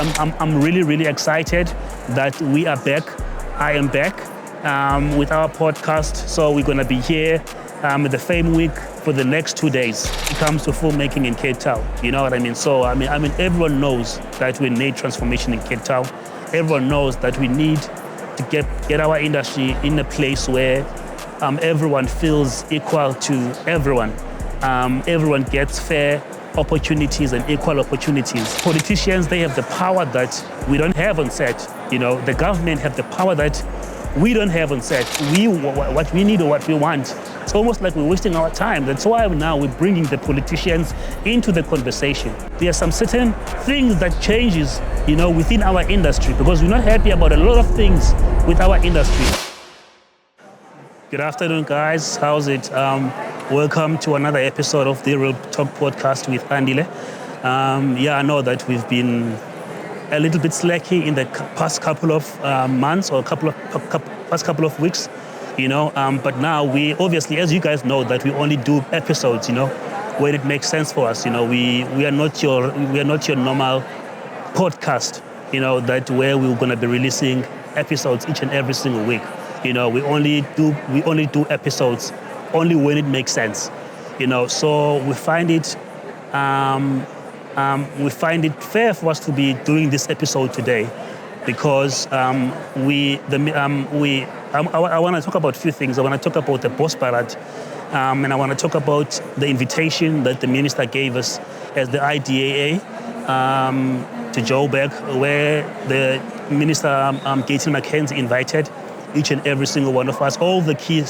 I'm really, really excited that we are back. I am back with our podcast. So we're going to be here the Fame Week for the next 2 days. It comes to filmmaking in Cape Town. You know what I mean? So, I mean, everyone knows that we need transformation in Cape Town. Everyone knows that we need to get our industry in a place where everyone feels equal to everyone. Everyone gets fair opportunities and equal opportunities. Politicians, they have the power that we don't have on set. You know, the government have the power that we don't have on set. What we need or what we want. It's almost like we're wasting our time. That's why now we're bringing the politicians into the conversation. There are some certain things that changes, you know, within our industry because we're not happy about a lot of things with our industry. Good afternoon, guys. How's it? Welcome to another episode of the Real Talk podcast with Andile. I know that we've been a little bit slacky in the past couple of months or past couple of weeks, you know. But now we obviously, as you guys know, that we only do episodes, you know, where it makes sense for us. You know, we are not your normal podcast, you know, that where we're going to be releasing episodes each and every single week. You know, we only do episodes only when it makes sense, you know. So we find it fair for us to be doing this episode today, because I want to talk about a few things. I want to talk about the Boss Parade, and I want to talk about the invitation that the minister gave us as the IDAA to Joburg, where the minister Gaten Mackenzie invited each and every single one of us, all the key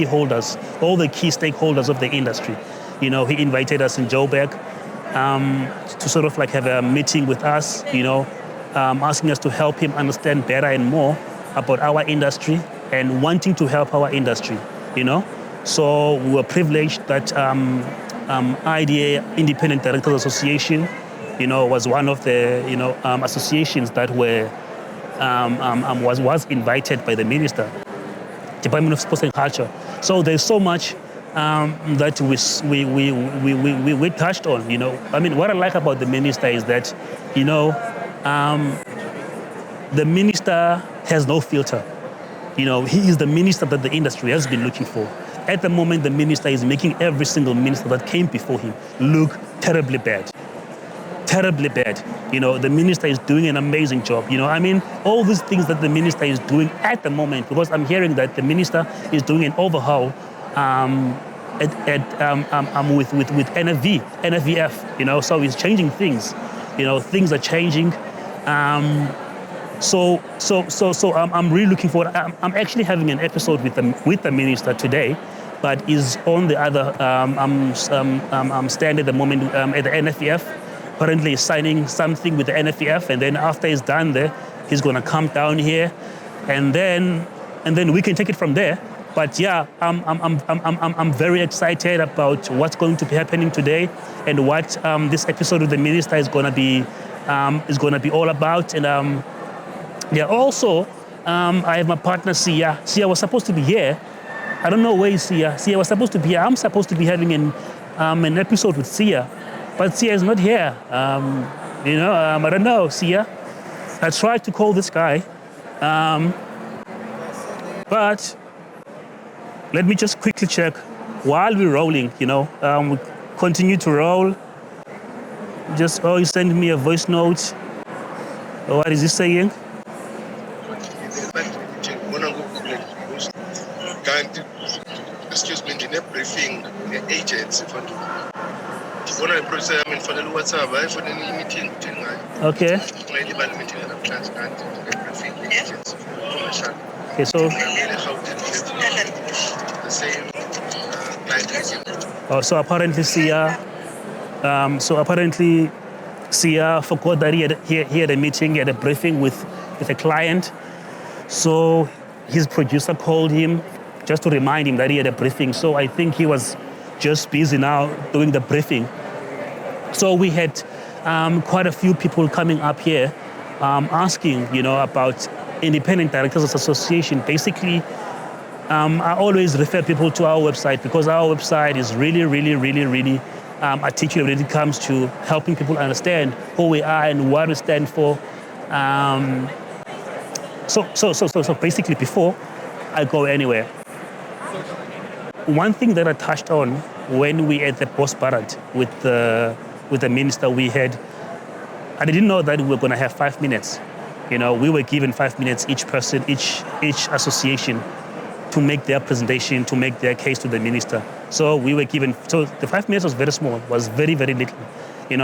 holders, all the key stakeholders of the industry. You know, he invited us in Joburg to sort of like have a meeting with us, you know, asking us to help him understand better and more about our industry and wanting to help our industry, you know. So we were privileged that IDA, Independent Directors Association, you know, was one of the, you know, associations that were was invited by the minister, Department of Sports and Culture. So there's so much that we touched on, you know. I mean, what I like about the minister is that, you know, the minister has no filter. You know, he is the minister that the industry has been looking for. At the moment, the minister is making every single minister that came before him look terribly bad. Terribly bad. You know, the minister is doing an amazing job. You know, I mean, all these things that the minister is doing at the moment, because I'm hearing that the minister is doing an overhaul with NFF, you know, so he's changing things. You know, things are changing. So I'm really looking forward. I'm actually having an episode with the minister today, but is on the other stand at the moment at the NFF. Apparently he's signing something with the NFF, and then after he's done there, he's gonna come down here, and then we can take it from there. But yeah, I'm very excited about what's going to be happening today and what this episode with the minister is gonna be all about. And also I have my partner Sia. Sia was supposed to be here. I don't know where is Sia. Sia was supposed to be here. I'm supposed to be having an episode with Sia. But Sia is not here. You know, I don't know, Sia. I tried to call this guy, but let me just quickly check while we're rolling. You know, we continue to roll. He's sending me a voice note. What is he saying? Excuse me, in the briefing, the agency for Okay. Okay, so. So apparently Sia forgot that he had a meeting, he had a briefing with a client. So his producer called him just to remind him that he had a briefing. So I think he was just busy now doing the briefing. So we had quite a few people coming up here asking, you know, about Independent Directors Association. Basically, I always refer people to our website because our website is really articulate when it comes to helping people understand who we are and what we stand for. So basically, before I go anywhere, one thing that I touched on when we at the post parade with the minister we had, I didn't know that we were going to have 5 minutes. We were given 5 minutes, each person, each association, to make their presentation, to make their case to the minister. So we were given, so the 5 minutes was very small, was very, very little.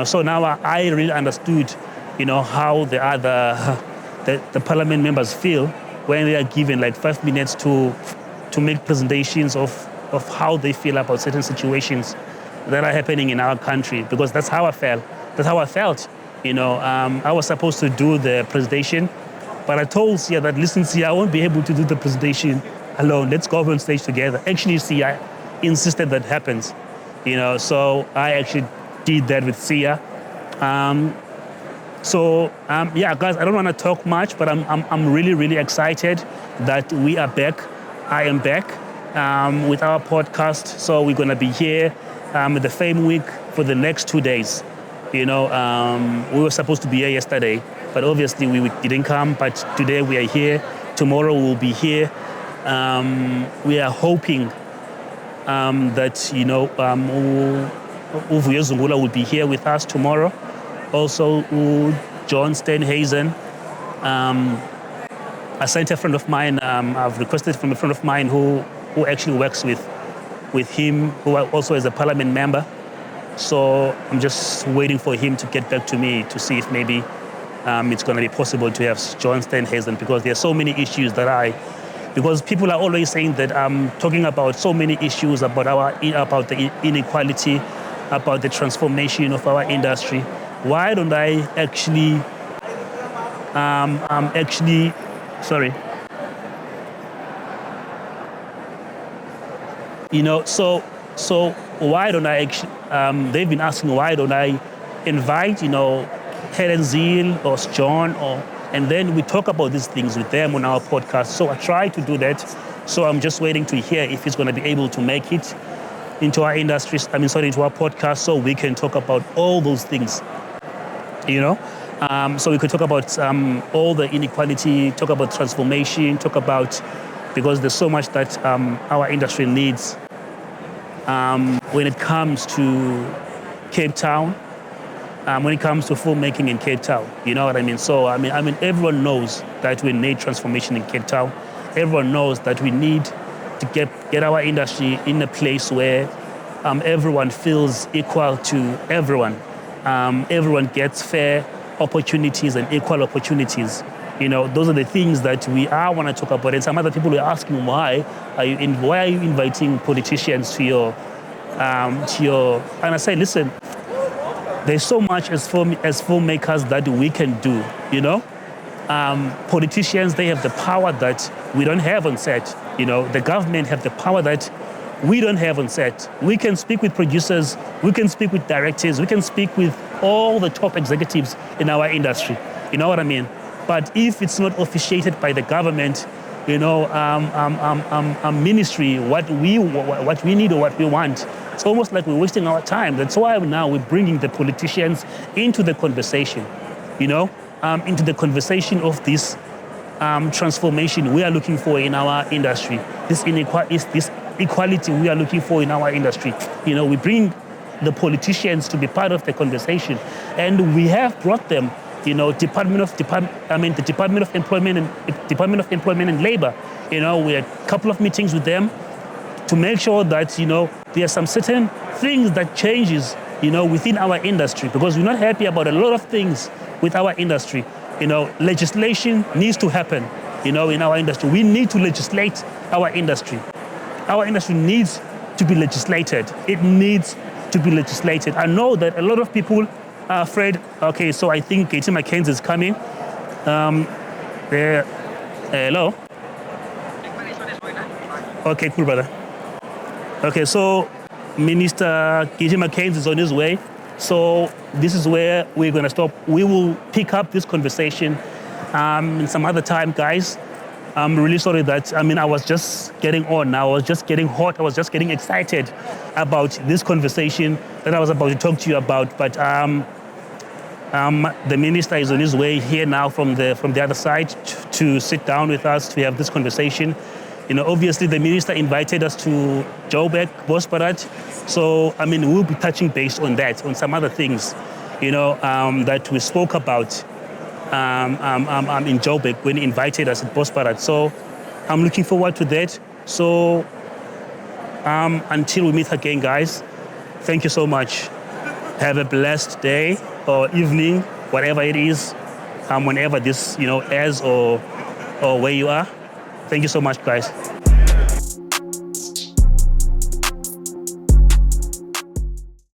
So now I really understood, how the parliament members feel when they are given like 5 minutes to make presentations of how they feel about certain situations that are happening in our country, because that's how I felt. I was supposed to do the presentation, but I told Sia that, listen, Sia, I won't be able to do the presentation alone. Let's go on stage together. Actually, Sia insisted that happens. So I actually did that with Sia. Yeah, guys, I don't want to talk much, but I'm really, really excited that we are back. I am back with our podcast. So we're going to be here the Fame Week for the next 2 days. We were supposed to be here yesterday, but obviously we didn't come. But today we are here. Tomorrow we'll be here. We are hoping that Uvuyo Zungula will be here with us tomorrow. Also, John Steenhuisen. I sent a friend of mine. I've requested from a friend of mine who actually works with him, who also is a parliament member. So I'm just waiting for him to get back to me to see if maybe it's going to be possible to have John Steenhuisen, because there are so many issues because people are always saying that I'm talking about so many issues about the inequality, about the transformation of our industry. Why don't I actually, so why don't I actually, they've been asking why don't I invite, Helen Zeal or John, and then we talk about these things with them on our podcast. So I try to do that. So I'm just waiting to hear if he's going to be able to make it into our into our podcast, so we can talk about all those things, So we could talk about all the inequality, talk about transformation, because there's so much that our industry needs when it comes to Cape Town, when it comes to filmmaking in Cape Town. You know what I mean? So everyone knows that we need transformation in Cape Town. Everyone knows that we need to get our industry in a place where everyone feels equal to everyone. Everyone gets fair opportunities and equal opportunities. Those are the things that we want to talk about. And some other people are asking, why are you inviting politicians to your and I say, listen, there's so much as filmmakers that we can do, Politicians, they have the power that we don't have on set. The government have the power that we don't have on set. We can speak with producers, we can speak with directors, we can speak with all the top executives in our industry. You know what I mean? But if it's not officiated by the government, ministry, what we need or what we want, it's almost like we're wasting our time. That's why now we're bringing the politicians into the conversation, into the conversation of this transformation we are looking for in our industry. This equality we are looking for in our industry. We bring the politicians to be part of the conversation, and we have brought them. The Department of Employment and Labor. We had a couple of meetings with them to make sure that there are some certain things that changes within our industry, because we're not happy about a lot of things with our industry. Legislation needs to happen. In our industry, we need to legislate our industry. Our industry needs to be legislated. It needs to be legislated. I know that a lot of people are afraid. Okay, so I think Katie Mackenzie is coming. Hello. Okay, cool, brother. Okay, so Minister Katie Mackenzie is on his way. So this is where we're going to stop. We will pick up this conversation some other time, guys. I'm really sorry that, I was just getting on. I was just getting hot. I was just getting excited about this conversation that I was about to talk to you about. But the minister is on his way here now from the other side to sit down with us to have this conversation. Obviously the minister invited us to Joburg, Bosparat. So, we'll be touching base on that, on some other things, that we spoke about in Joburg when he invited us at Bosparat. So I'm looking forward to that. So until we meet again, guys, thank you so much. Have a blessed day or evening, whatever it is, whenever this, airs or where you are. Thank you so much, guys.